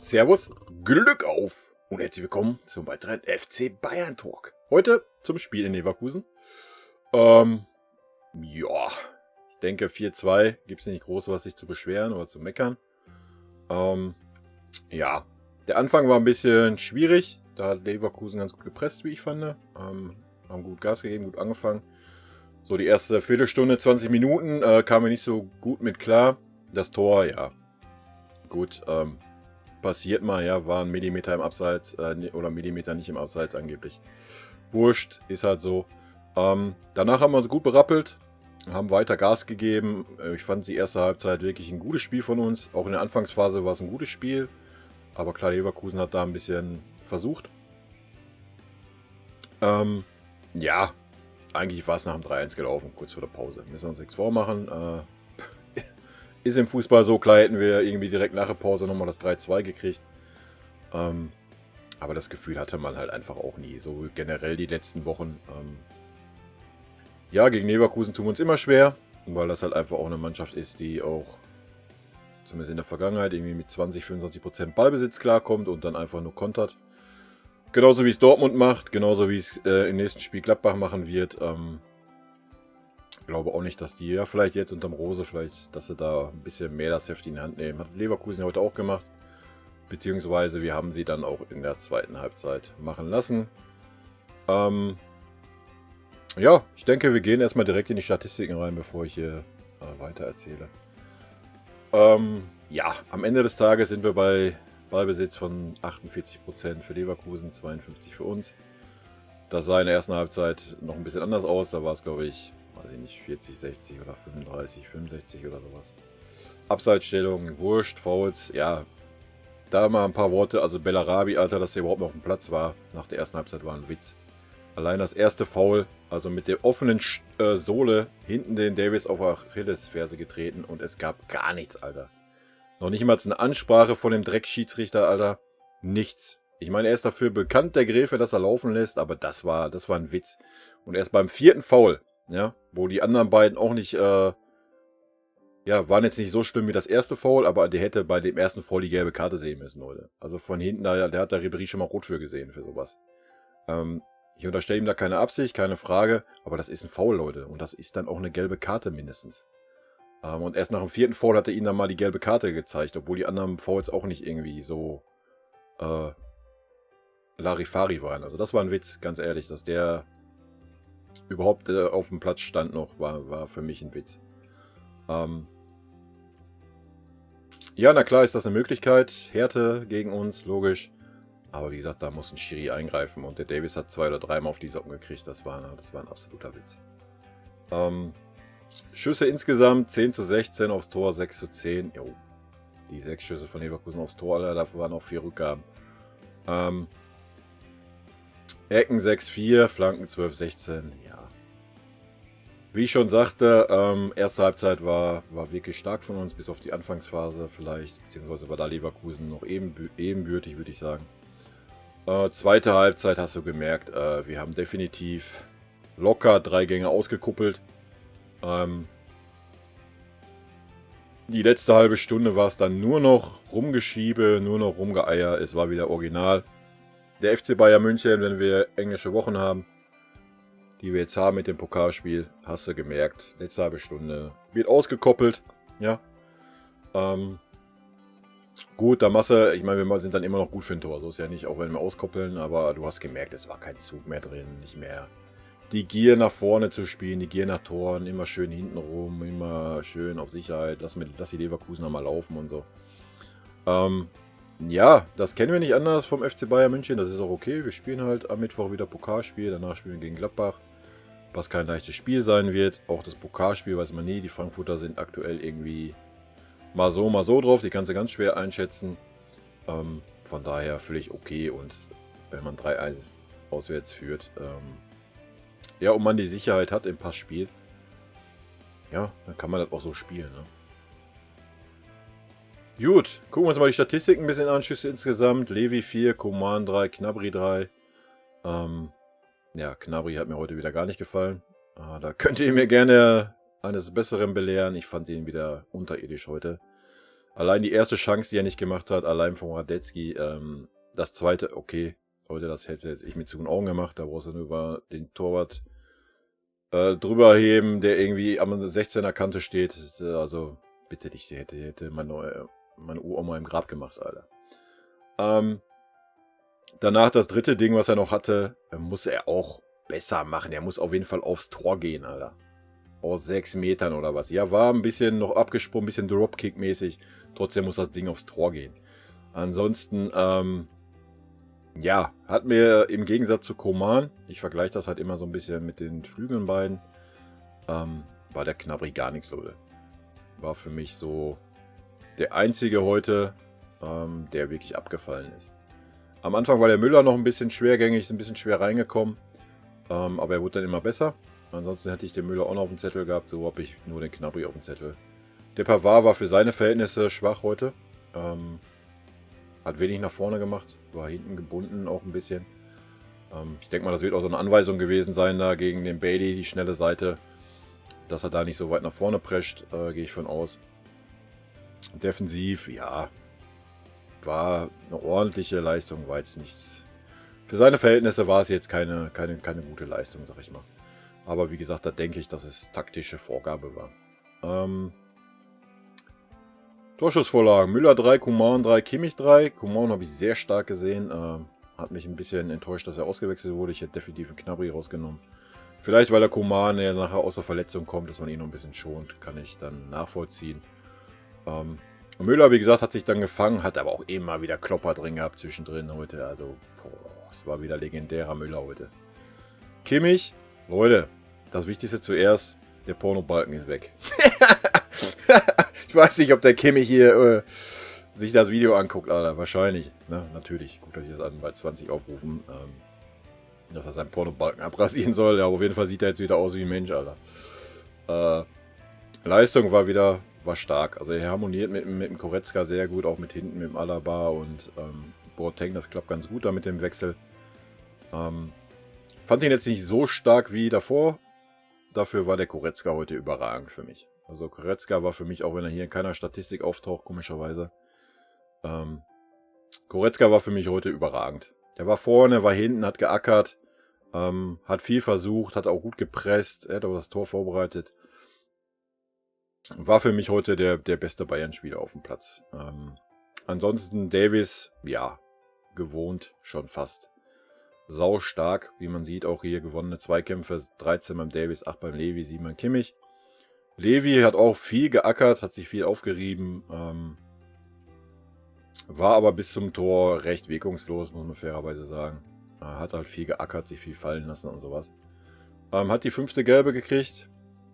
Servus, Glück auf und herzlich willkommen zum weiteren FC Bayern Talk. Heute zum Spiel in Leverkusen. Ja, ich denke 4-2 gibt es nicht groß was sich zu beschweren oder zu meckern. Ja, der Anfang war ein bisschen schwierig. Da hat Leverkusen ganz gut gepresst, wie ich fand. Haben gut Gas gegeben, gut angefangen. So die erste Viertelstunde, 20 Minuten kamen wir nicht so gut mit klar. Das Tor, ja, gut, passiert mal, ja, war ein Millimeter im Abseits oder Millimeter nicht im Abseits angeblich. Wurscht, ist halt so. Danach haben wir uns gut berappelt, haben weiter Gas gegeben. Ich fand die erste Halbzeit wirklich ein gutes Spiel von uns. Auch in der Anfangsphase war es ein gutes Spiel. Aber klar, Leverkusen hat da ein bisschen versucht. Ja, eigentlich war es nach dem 3-1 gelaufen, kurz vor der Pause. Müssen wir uns nichts vormachen. Ist im Fußball so, klar hätten wir irgendwie direkt nach der Pause nochmal das 3-2 gekriegt. Aber das Gefühl hatte man halt einfach auch nie. So generell die letzten Wochen. Ja, gegen Leverkusen tun wir uns immer schwer, weil das halt einfach auch eine Mannschaft ist, die auch, zumindest in der Vergangenheit, irgendwie mit 20-25% Ballbesitz klarkommt und dann einfach nur kontert. Genauso wie es Dortmund macht, genauso wie es im nächsten Spiel Gladbach machen wird. Glaube auch nicht, dass die, ja vielleicht jetzt unterm Rose, vielleicht, dass sie da ein bisschen mehr das Heft in die Hand nehmen. Hat Leverkusen heute auch gemacht. Beziehungsweise wir haben sie dann auch in der zweiten Halbzeit machen lassen. Ja, ich denke, wir gehen erstmal direkt in die Statistiken rein, bevor ich hier weiter erzähle. Ja, am Ende des Tages sind wir bei Ballbesitz von 48% für Leverkusen, 52% für uns. Das sah in der ersten Halbzeit noch ein bisschen anders aus. Da war es, glaube ich, weiß ich nicht, 40, 60 oder 35, 65 oder sowas. Abseitsstellung, Wurscht, Fouls, ja. Da mal ein paar Worte. Also Bellarabi, Alter, dass der überhaupt noch auf dem Platz war, nach der ersten Halbzeit war ein Witz. Allein das erste Foul, also mit der offenen Sohle hinten den Davis auf Achillesferse getreten und es gab gar nichts, Alter. Noch nicht mal eine Ansprache von dem Dreckschiedsrichter, Alter. Nichts. Ich meine, er ist dafür bekannt, der Gräfe, dass er laufen lässt, aber das war ein Witz. Und erst beim vierten Foul, ja, wo die anderen beiden auch nicht, ja, waren jetzt nicht so schlimm wie das erste Foul, aber der hätte bei dem ersten Foul die gelbe Karte sehen müssen, Leute. Also von hinten, der hat der Ribéry schon mal rot für gesehen, für sowas. Ich unterstelle ihm da keine Absicht, keine Frage, aber das ist ein Foul, Leute. Und das ist dann auch eine gelbe Karte mindestens. Und erst nach dem vierten Foul hat er ihnen dann mal die gelbe Karte gezeigt, obwohl die anderen Fouls auch nicht irgendwie so Larifari waren. Also das war ein Witz, ganz ehrlich, dass der überhaupt auf dem Platz stand noch, war für mich ein Witz. Ja, na klar ist das eine Möglichkeit. Härte gegen uns, logisch. Aber wie gesagt, da muss ein Schiri eingreifen und der Davis hat 2 oder 3 Mal auf die Socken gekriegt. Das war ein absoluter Witz. Schüsse insgesamt 10-16 aufs Tor, 6-10. Jo, die 6 Schüsse von Leverkusen aufs Tor, Alter, dafür waren auch 4 Rückgaben. Ecken 6-4, Flanken 12-16, ja. Wie ich schon sagte, erste Halbzeit war wirklich stark von uns, bis auf die Anfangsphase vielleicht, beziehungsweise war da Leverkusen noch ebenbürtig, würde ich sagen. Zweite Halbzeit hast du gemerkt, wir haben definitiv locker 3 Gänge ausgekuppelt. Die letzte halbe Stunde war es dann nur noch Rumgeschiebe, nur noch Rumgeeier. Es war wieder original. Der FC Bayern München, wenn wir englische Wochen haben, die wir jetzt haben mit dem Pokalspiel, hast du gemerkt, letzte halbe Stunde wird ausgekoppelt. Ja. Gut, da Masse, ich meine, wir sind dann immer noch gut für ein Tor. So ist ja nicht, auch wenn wir auskoppeln, aber du hast gemerkt, es war kein Zug mehr drin, nicht mehr die Gier nach vorne zu spielen, die Gier nach Toren, immer schön hinten rum, immer schön auf Sicherheit, lass die Leverkusener mal laufen und so. Ja, das kennen wir nicht anders vom FC Bayern München, das ist auch okay. Wir spielen halt am Mittwoch wieder Pokalspiel, danach spielen wir gegen Gladbach, was kein leichtes Spiel sein wird. Auch das Pokalspiel weiß man nie, die Frankfurter sind aktuell irgendwie mal so drauf, die kannst du ganz schwer einschätzen. Von daher völlig okay und wenn man 3-1 auswärts führt, ja, und man die Sicherheit hat im Passspiel, ja, dann kann man das auch so spielen, ne? Gut, gucken wir uns mal die Statistiken ein bisschen an. Schüsse insgesamt. Levi 4, Coman 3, Gnabry 3. Ja, Gnabry hat mir heute wieder gar nicht gefallen. Da könnt ihr mir gerne eines Besseren belehren. Ich fand ihn wieder unterirdisch heute. Allein die erste Chance, die er nicht gemacht hat, allein von Radetzky. Das zweite, okay, Leute, das hätte ich mit zu den Augen gemacht. Da brauchst du nur über den Torwart drüber heben, der irgendwie am 16er Kante steht. Also, bitte dich, der hätte meine Uroma im Grab gemacht, Alter. Danach das dritte Ding, was er noch hatte, muss er auch besser machen. Er muss auf jeden Fall aufs Tor gehen, Alter. Aus 6 Metern oder was. Ja, war ein bisschen noch abgesprungen, ein bisschen Dropkick-mäßig. Trotzdem muss das Ding aufs Tor gehen. Ansonsten, ja, hat mir im Gegensatz zu Coman, ich vergleiche das halt immer so ein bisschen mit den Flügeln beiden, war der Gnabry gar nichts, Leute. War für mich so der einzige heute, der wirklich abgefallen ist. Am Anfang war der Müller noch ein bisschen schwergängig, ist ein bisschen schwer reingekommen, aber er wurde dann immer besser. Ansonsten hätte ich den Müller auch noch auf dem Zettel gehabt, so habe ich nur den Gnabry auf dem Zettel. Der Pavard war für seine Verhältnisse schwach heute. Hat wenig nach vorne gemacht, war hinten gebunden auch ein bisschen. Ich denke mal, das wird auch so eine Anweisung gewesen sein da gegen den Bailey, die schnelle Seite, dass er da nicht so weit nach vorne prescht, gehe ich von aus. Defensiv, ja, war eine ordentliche Leistung, war jetzt nichts. Für seine Verhältnisse war es jetzt keine gute Leistung, sag ich mal. Aber wie gesagt, da denke ich, dass es taktische Vorgabe war. Torschussvorlagen. Müller 3, Coman 3, Kimmich 3. Coman habe ich sehr stark gesehen. Hat mich ein bisschen enttäuscht, dass er ausgewechselt wurde. Ich hätte definitiv einen Gnabry rausgenommen. Vielleicht, weil der Coman ja nachher außer Verletzung kommt, dass man ihn noch ein bisschen schont. Kann ich dann nachvollziehen. Müller, wie gesagt, hat sich dann gefangen. Hat aber auch immer wieder Klopper drin gehabt zwischendrin heute. Also, es war wieder legendärer Müller heute. Kimmich, Leute, das Wichtigste zuerst. Der Pornobalken ist weg. Ich weiß nicht, ob der Kimmich hier sich das Video anguckt, Alter. Wahrscheinlich. Ne? Natürlich. Guckt er sich das an bei 20 Aufrufen. Dass er seinen Pornobalken abrasieren soll. Ja, auf jeden Fall sieht er jetzt wieder aus wie ein Mensch, Alter. Leistung war stark. Also er harmoniert mit dem Goretzka sehr gut. Auch mit hinten, mit dem Alaba und Boateng. Das klappt ganz gut da mit dem Wechsel. Fand ihn jetzt nicht so stark wie davor. Dafür war der Goretzka heute überragend für mich. Also Goretzka war für mich, auch wenn er hier in keiner Statistik auftaucht, komischerweise. Goretzka war für mich heute überragend. Der war vorne, war hinten, hat geackert, hat viel versucht, hat auch gut gepresst, er hat auch das Tor vorbereitet. War für mich heute der beste Bayern-Spieler auf dem Platz. Ansonsten Davis, ja, gewohnt schon fast. Sau stark, wie man sieht, auch hier gewonnene Zweikämpfe, 13 beim Davis, 8 beim Levi, 7 beim Kimmich. Levi hat auch viel geackert, hat sich viel aufgerieben, war aber bis zum Tor recht wirkungslos, muss man fairerweise sagen. Hat halt viel geackert, sich viel fallen lassen und sowas. Hat die 5. Gelbe gekriegt,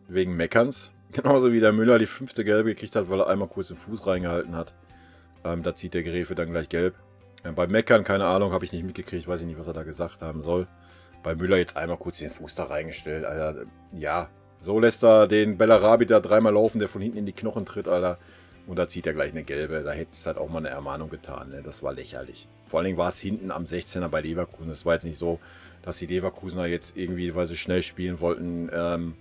wegen Meckerns. Genauso wie der Müller die 5. Gelbe gekriegt hat, weil er einmal kurz den Fuß reingehalten hat. Da zieht der Gräfe dann gleich gelb. Bei Meckern, keine Ahnung, habe ich nicht mitgekriegt, weiß ich nicht, was er da gesagt haben soll. Bei Müller jetzt einmal kurz den Fuß da reingestellt, Alter. Ja, so lässt er den Bellarabi da dreimal laufen, der von hinten in die Knochen tritt, Alter. Und da zieht er gleich eine gelbe. Da hätte es halt auch mal eine Ermahnung getan, ne? Das war lächerlich. Vor allen Dingen war es hinten am 16er bei Leverkusen. Es war jetzt nicht so, dass die Leverkusener jetzt irgendwie, weil sie schnell spielen wollten, eine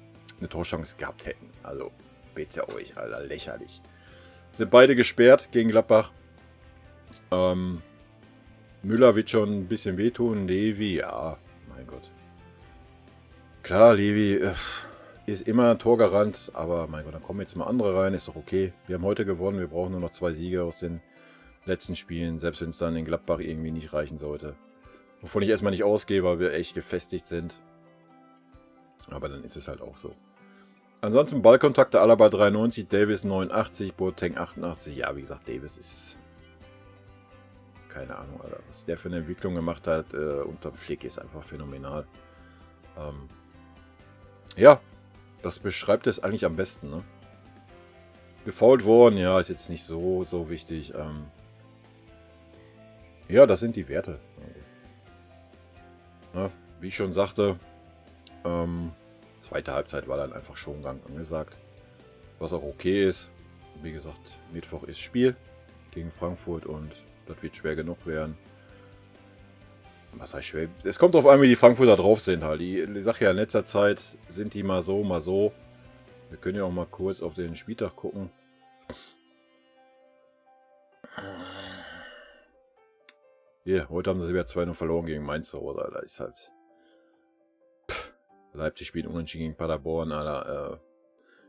Torchance gehabt hätten. Also, bitte euch, Alter, lächerlich. Sind beide gesperrt gegen Gladbach. Müller wird schon ein bisschen wehtun. Levi, ja, mein Gott. Klar, Levi ist immer ein Torgarant, aber mein Gott, dann kommen jetzt mal andere rein, ist doch okay. Wir haben heute gewonnen, wir brauchen nur noch 2 Siege aus den letzten Spielen, selbst wenn es dann in Gladbach irgendwie nicht reichen sollte. Wovon ich erstmal nicht ausgehe, weil wir echt gefestigt sind. Aber dann ist es halt auch so. Ansonsten Ballkontakte, Alaba 93, Davis 89, Boateng 88. Ja, wie gesagt, Davis ist... keine Ahnung, Alter. Was der für eine Entwicklung gemacht hat unter Flick ist einfach phänomenal. Ja, das beschreibt es eigentlich am besten, ne? Gefoult worden, ja, ist jetzt nicht so wichtig. Ja, das sind die Werte. Ja, wie ich schon sagte, zweite Halbzeit war dann einfach Schongang angesagt. Was auch okay ist. Wie gesagt, Mittwoch ist Spiel gegen Frankfurt und das wird schwer genug werden. Was heißt schwer? Es kommt darauf an, wie die Frankfurter drauf sind halt. Ich sage ja, in letzter Zeit sind die mal so, mal so. Wir können ja auch mal kurz auf den Spieltag gucken. Hier, heute haben sie wieder 2-0 verloren gegen Mainz zu Hause, Alter. Ist halt... Leipzig spielt unentschieden gegen Paderborn, Alter.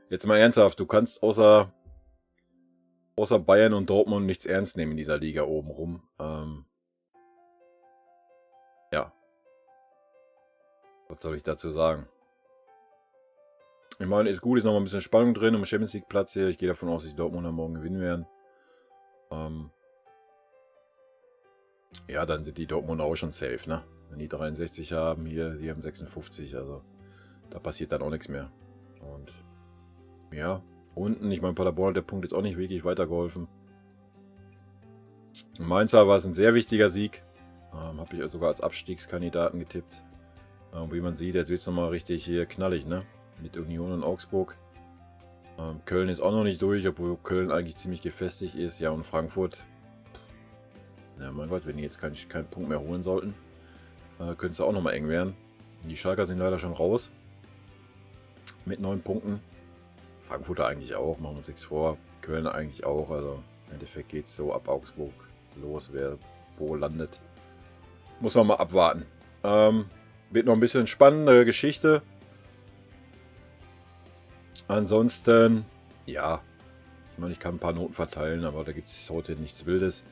Jetzt mal ernsthaft, du kannst außer Bayern und Dortmund nichts ernst nehmen in dieser Liga oben rum. Ja. Was soll ich dazu sagen? Ich meine, ist gut, ist noch mal ein bisschen Spannung drin um Champions League Platz hier. Ich gehe davon aus, dass die Dortmunder morgen gewinnen werden. Ja, dann sind die Dortmunder auch schon safe, ne? Wenn die 63 haben, hier, die haben 56, also da passiert dann auch nichts mehr. Und ja, unten, ich meine, Paderborn hat der Punkt jetzt auch nicht wirklich weitergeholfen. In Mainzer war es ein sehr wichtiger Sieg. Habe ich sogar als Abstiegskandidaten getippt. Wie man sieht, jetzt wird es nochmal richtig hier knallig, ne? Mit Union und Augsburg. Köln ist auch noch nicht durch, obwohl Köln eigentlich ziemlich gefestigt ist. Ja, und Frankfurt. Ja, mein Gott, wenn die jetzt keinen Punkt mehr holen sollten, könnte es auch nochmal eng werden. Die Schalker sind leider schon raus. Mit 9 Punkten. Frankfurter eigentlich auch, machen wir uns nichts vor. Köln eigentlich auch, also im Endeffekt geht es so ab Augsburg los, wer wo landet. Muss man mal abwarten. Wird noch ein bisschen spannende Geschichte. Ansonsten, ja, ich meine, ich kann ein paar Noten verteilen, aber da gibt es heute nichts Wildes.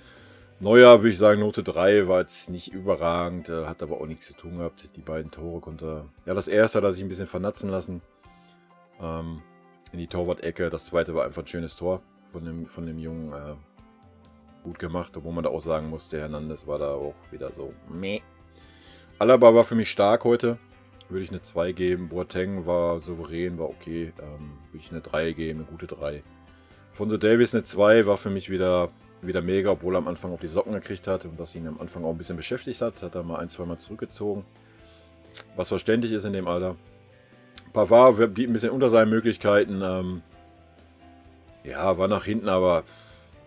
Neuer würde ich sagen, Note 3 war jetzt nicht überragend, hat aber auch nichts zu tun gehabt. Die beiden Tore konnte, ja, das erste hat er sich ein bisschen vernatzen lassen. In die Torwart-Ecke, das zweite war einfach ein schönes Tor von dem Jungen. Gut gemacht, obwohl man da auch sagen muss, der Hernandez war da auch wieder so meh. Alaba war für mich stark heute, würde ich eine 2 geben. Boateng war souverän, war okay, würde ich eine 3 geben, eine gute 3. Fonso Davies eine 2, war für mich wieder mega, obwohl er am Anfang auf die Socken gekriegt hat und das ihn am Anfang auch ein bisschen beschäftigt hat. Hat er mal 1-2 Mal zurückgezogen, was verständlich ist in dem Alter. Pavard blieb ein bisschen unter seinen Möglichkeiten, ja, war nach hinten, aber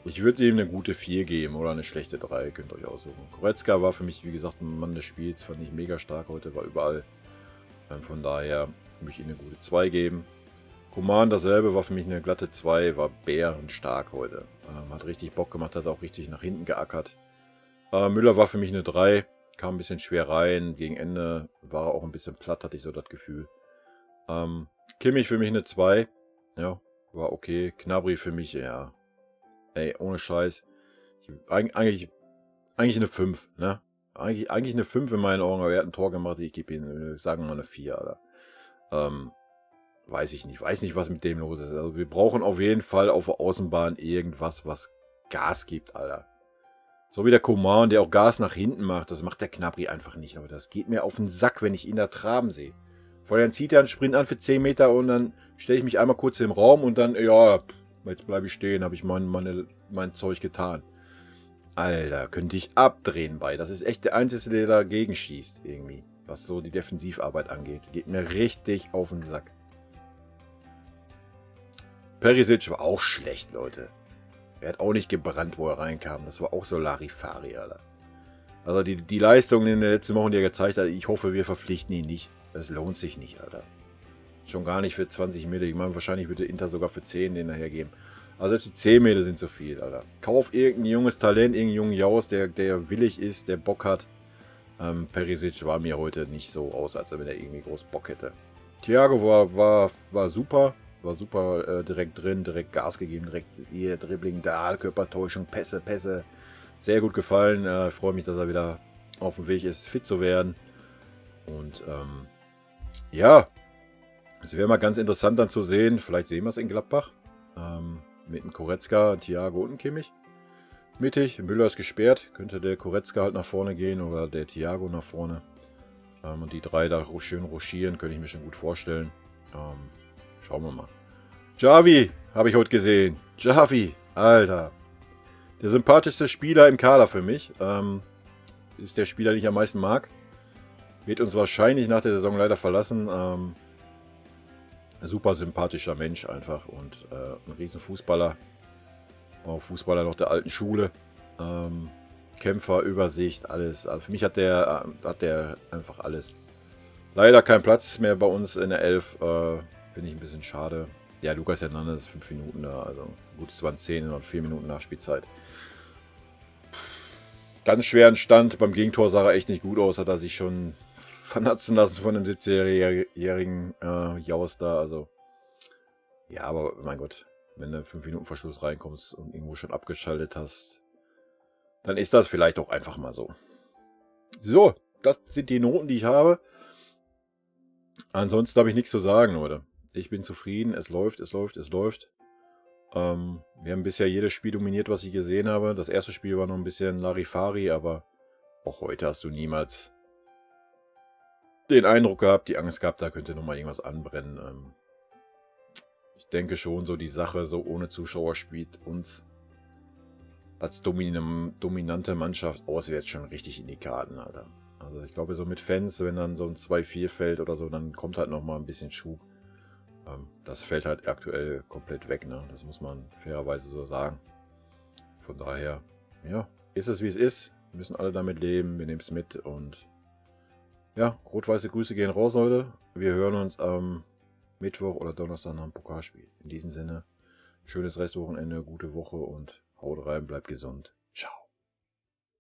ich würde ihm eine gute 4 geben oder eine schlechte 3, könnt ihr euch aussuchen. Goretzka war für mich, wie gesagt, ein Mann des Spiels, fand ich mega stark heute, war überall. Von daher würde ich ihm eine gute 2 geben. Coman dasselbe, war für mich eine glatte 2, war bärenstark heute. Hat richtig Bock gemacht, hat auch richtig nach hinten geackert. Müller war für mich eine 3, kam ein bisschen schwer rein, gegen Ende war er auch ein bisschen platt, hatte ich so das Gefühl. Kimmich für mich eine 2, ja, war okay. Gnabry für mich, ja, ey, ohne Scheiß. Eigentlich eine 5, ne? Eigentlich eine 5 in meinen Augen, aber er hat ein Tor gemacht, ich gebe ihm, sagen wir mal eine 4, Alter. Weiß ich nicht. Weiß nicht, was mit dem los ist. Also wir brauchen auf jeden Fall auf der Außenbahn irgendwas, was Gas gibt, Alter. So wie der Coman, der auch Gas nach hinten macht, das macht der Gnabry einfach nicht. Aber das geht mir auf den Sack, wenn ich ihn da traben sehe. Vorher zieht er einen Sprint an für 10 Meter und dann stelle ich mich einmal kurz im Raum und dann, ja, jetzt bleibe ich stehen, habe ich mein Zeug getan. Alter, könnte ich abdrehen bei. Das ist echt der Einzige, der dagegen schießt, irgendwie. Was so die Defensivarbeit angeht. Geht mir richtig auf den Sack. Perisic war auch schlecht, Leute. Er hat auch nicht gebrannt, wo er reinkam. Das war auch so Larifari, Alter. Also die Leistungen in den letzten Wochen, die er gezeigt hat, ich hoffe, wir verpflichten ihn nicht. Das lohnt sich nicht, Alter. Schon gar nicht für 20 Meter. Ich meine, wahrscheinlich würde Inter sogar für 10 den nachher geben. Aber selbst die 10 Meter sind zu viel, Alter. Kauf irgendein junges Talent, irgendeinen jungen Jaus, der willig ist, der Bock hat. Perisic war mir heute nicht so aus, als wenn er irgendwie groß Bock hätte. Thiago war super. War super direkt drin, direkt Gas gegeben, direkt hier Dribbling da, Körpertäuschung, Pässe. Sehr gut gefallen. Freue mich, dass er wieder auf dem Weg ist, fit zu werden. Und ja, es wäre mal ganz interessant dann zu sehen, vielleicht sehen wir es in Gladbach, mit dem Goretzka, Thiago und dem Kimmich. Mittig, Müller ist gesperrt, könnte der Goretzka halt nach vorne gehen oder der Thiago nach vorne. Und die 3 da schön ruschieren, könnte ich mir schon gut vorstellen. Schauen wir mal. Xavi habe ich heute gesehen. Xavi, Alter. Der sympathischste Spieler im Kader für mich. Ist der Spieler, den ich am meisten mag. Wird uns wahrscheinlich nach der Saison leider verlassen. Super sympathischer Mensch einfach. Und ein riesen Fußballer. Auch Fußballer noch der alten Schule. Kämpfer, Übersicht, alles. Also für mich hat der einfach alles. Leider kein Platz mehr bei uns in der 11. Finde ich ein bisschen schade. Ja, Lucas Hernandez ist 5 Minuten da. Also gut, es waren 10 und 4 Minuten Nachspielzeit. ganz schweren Stand. Beim Gegentor sah er echt nicht gut aus. Hat er sich schon vernatzen lassen von dem 17-jährigen Jaus da. Also, ja, aber mein Gott, wenn du 5 Minuten vor Schluss reinkommst und irgendwo schon abgeschaltet hast, dann ist das vielleicht auch einfach mal so. So, das sind die Noten, die ich habe. Ansonsten habe ich nichts zu sagen, Leute. Ich bin zufrieden. Es läuft, es läuft, es läuft. Wir haben bisher jedes Spiel dominiert, was ich gesehen habe. Das erste Spiel war noch ein bisschen Larifari, aber auch heute hast du niemals den Eindruck gehabt, die Angst gehabt, da könnte nochmal irgendwas anbrennen. Ich denke schon, so die Sache, so ohne Zuschauer spielt uns als dominante Mannschaft auswärts schon richtig in die Karten, Alter. Also ich glaube, so mit Fans, wenn dann so ein 2-4 fällt oder so, dann kommt halt nochmal ein bisschen Schub. Das fällt halt aktuell komplett weg, ne? Das muss man fairerweise so sagen. Von daher, ja, ist es wie es ist. Wir müssen alle damit leben, wir nehmen es mit und ja, rot-weiße Grüße gehen raus, Leute. Wir hören uns am Mittwoch oder Donnerstag nach dem Pokalspiel. In diesem Sinne, schönes Restwochenende, gute Woche und haut rein, bleibt gesund. Ciao.